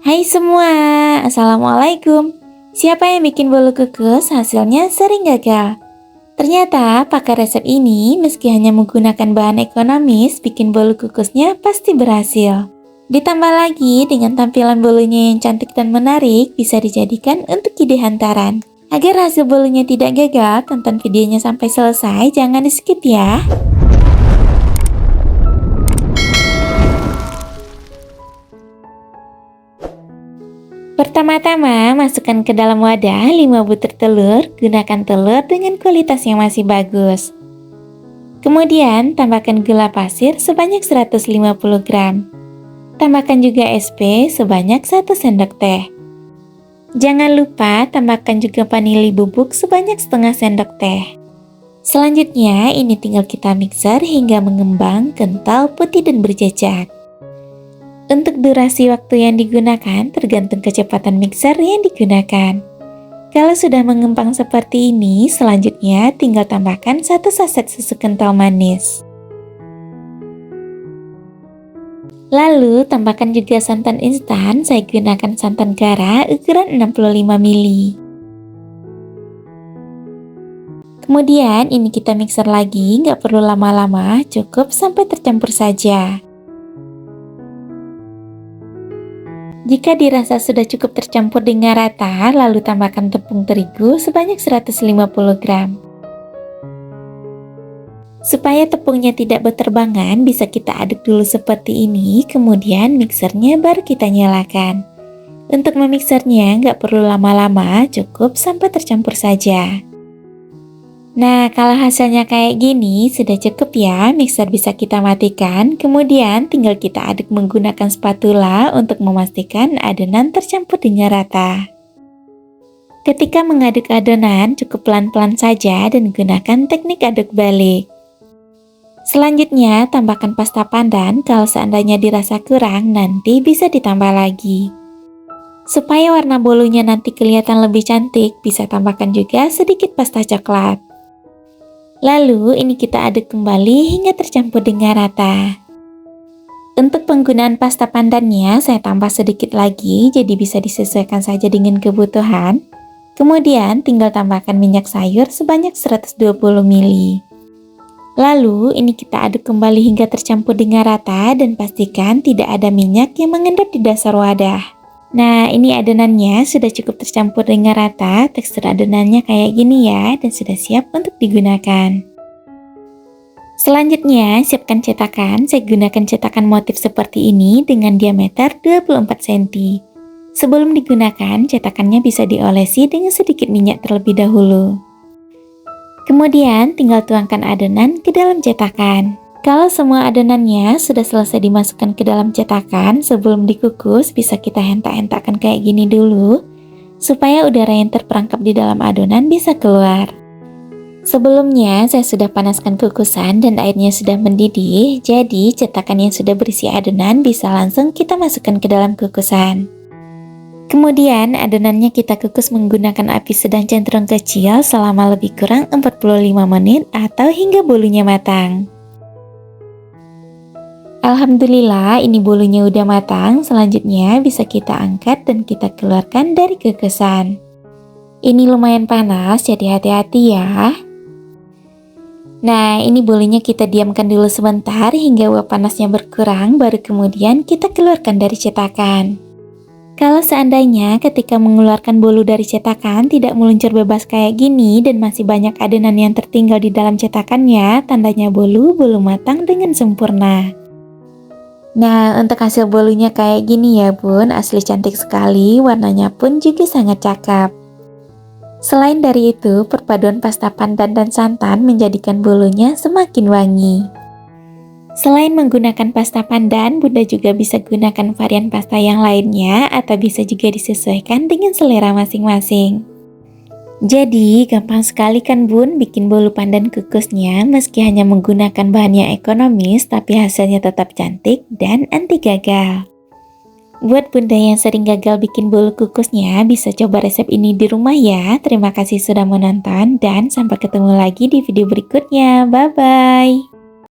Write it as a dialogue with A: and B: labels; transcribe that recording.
A: Hai semua, Assalamualaikum. Siapa yang bikin bolu kukus hasilnya sering gagal? Ternyata pakai resep ini meski hanya menggunakan bahan ekonomis, bikin bolu kukusnya pasti berhasil. Ditambah lagi dengan tampilan bolunya yang cantik dan menarik, bisa dijadikan untuk ide hantaran. Agar hasil bolunya tidak gagal, tonton videonya sampai selesai, jangan di skip ya. Pertama-tama, masukkan ke dalam wadah 5 butir telur, gunakan telur dengan kualitas yang masih bagus. Kemudian, tambahkan gula pasir sebanyak 150 gram. Tambahkan juga SP sebanyak 1 sendok teh. Jangan lupa tambahkan juga vanili bubuk sebanyak setengah sendok teh. Selanjutnya, ini tinggal kita mixer hingga mengembang, kental, putih, dan berjejak. Untuk durasi waktu yang digunakan tergantung kecepatan mixer yang digunakan. Kalau sudah mengembang seperti ini, selanjutnya tinggal tambahkan 1 saset susu kental manis. Lalu tambahkan juga santan instan, saya gunakan santan Gara ukuran 65 ml. Kemudian ini kita mixer lagi, nggak perlu lama-lama, cukup sampai tercampur saja. Jika dirasa sudah cukup tercampur dengan rata, lalu tambahkan tepung terigu sebanyak 150 gram. Supaya tepungnya tidak berterbangan, bisa kita aduk dulu seperti ini, kemudian mixernya baru kita nyalakan. Untuk memixernya nggak perlu lama-lama, cukup sampai tercampur saja. Nah, kalau hasilnya kayak gini, sudah cukup ya, mixer bisa kita matikan, kemudian tinggal kita aduk menggunakan spatula untuk memastikan adonan tercampur dengan rata. Ketika mengaduk adonan, cukup pelan-pelan saja dan gunakan teknik aduk balik. Selanjutnya, tambahkan pasta pandan, kalau seandainya dirasa kurang, nanti bisa ditambah lagi. Supaya warna bolunya nanti kelihatan lebih cantik, bisa tambahkan juga sedikit pasta coklat. Lalu ini kita aduk kembali hingga tercampur dengan rata. Untuk penggunaan pasta pandannya saya tambah sedikit lagi, jadi bisa disesuaikan saja dengan kebutuhan. Kemudian tinggal tambahkan minyak sayur sebanyak 120 ml. Lalu ini kita aduk kembali hingga tercampur dengan rata dan pastikan tidak ada minyak yang mengendap di dasar wadah. Nah, ini adonannya sudah cukup tercampur dengan rata, tekstur adonannya kayak gini ya, dan sudah siap untuk digunakan. Selanjutnya, siapkan cetakan. Saya gunakan cetakan motif seperti ini dengan diameter 24 cm. Sebelum digunakan, cetakannya bisa diolesi dengan sedikit minyak terlebih dahulu. Kemudian, tinggal tuangkan adonan ke dalam cetakan. Kalau semua adonannya sudah selesai dimasukkan ke dalam cetakan, sebelum dikukus bisa kita hentak-hentakkan kayak gini dulu, supaya udara yang terperangkap di dalam adonan bisa keluar. Sebelumnya saya sudah panaskan kukusan dan airnya sudah mendidih, jadi cetakan yang sudah berisi adonan bisa langsung kita masukkan ke dalam kukusan. Kemudian adonannya kita kukus menggunakan api sedang cenderung kecil selama lebih kurang 45 menit atau hingga bolunya matang. Alhamdulillah ini bolunya udah matang, selanjutnya bisa kita angkat dan kita keluarkan dari kukusan. Ini lumayan panas, jadi hati-hati ya. Nah, ini bolunya kita diamkan dulu sebentar hingga uap panasnya berkurang, baru kemudian kita keluarkan dari cetakan. Kalau seandainya ketika mengeluarkan bolu dari cetakan tidak meluncur bebas kayak gini dan masih banyak adonan yang tertinggal di dalam cetakannya, tandanya bolu belum matang dengan sempurna. Nah, untuk hasil bolunya kayak gini ya bun, asli cantik sekali, warnanya pun juga sangat cakep. Selain dari itu, perpaduan pasta pandan dan santan menjadikan bolunya semakin wangi. Selain menggunakan pasta pandan, bunda juga bisa gunakan varian pasta yang lainnya atau bisa juga disesuaikan dengan selera masing-masing. Jadi, gampang sekali kan bun bikin bolu pandan kukusnya meski hanya menggunakan bahan yang ekonomis tapi hasilnya tetap cantik dan anti gagal. Buat bunda yang sering gagal bikin bolu kukusnya, bisa coba resep ini di rumah ya. Terima kasih sudah menonton dan sampai ketemu lagi di video berikutnya. Bye-bye.